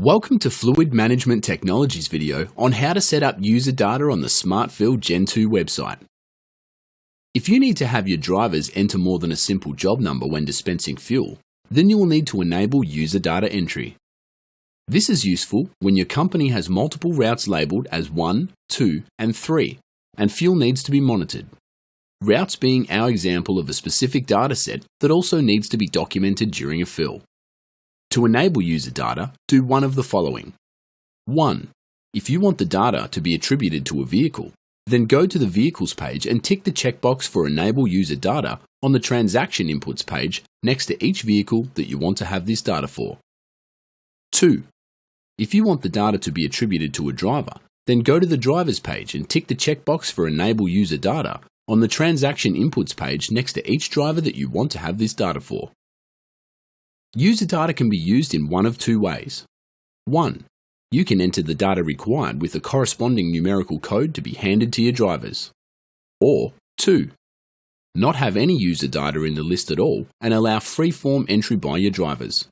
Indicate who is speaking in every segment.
Speaker 1: Welcome to Fluid Management Technologies video on how to set up user data on the Smartfill Gen 2 website. If you need to have your drivers enter more than a simple job number when dispensing fuel, then you will need to enable user data entry. This is useful when your company has multiple routes labelled as 1, 2, and 3, and fuel needs to be monitored. Routes being our example of a specific data set that also needs to be documented during a fill. To enable user data, do one of the following. 1. If you want the data to be attributed to a vehicle, then go to the Vehicles page and tick the checkbox for Enable User Data on the Transaction Inputs page next to each vehicle that you want to have this data for. 2. If you want the data to be attributed to a driver, then go to the Drivers page and tick the checkbox for Enable User Data on the Transaction Inputs page next to each driver that you want to have this data for. User data can be used in one of two ways. 1. You can enter the data required with a corresponding numerical code to be handed to your drivers. Or 2. Not have any user data in the list at all and allow free-form entry by your drivers.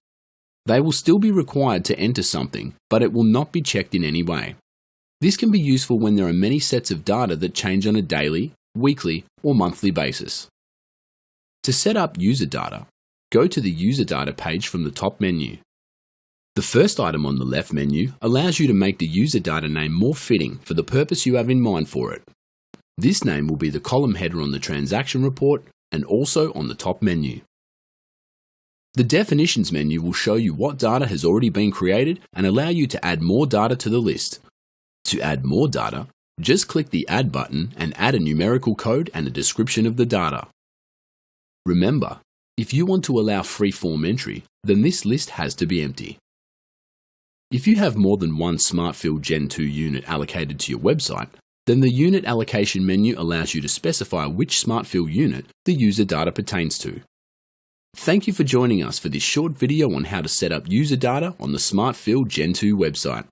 Speaker 1: They will still be required to enter something, but it will not be checked in any way. This can be useful when there are many sets of data that change on a daily, weekly, or monthly basis. To set up user data, go to the User Data page from the top menu. The first item on the left menu allows you to make the user data name more fitting for the purpose you have in mind for it. This name will be the column header on the transaction report and also on the top menu. The Definitions menu will show you what data has already been created and allow you to add more data to the list. To add more data, just click the Add button and add a numerical code and a description of the data. Remember, if you want to allow free-form entry, then this list has to be empty. If you have more than one Smartfill Gen 2 unit allocated to your website, then the Unit Allocation menu allows you to specify which Smartfill unit the user data pertains to. Thank you for joining us for this short video on how to set up user data on the Smartfill Gen 2 website.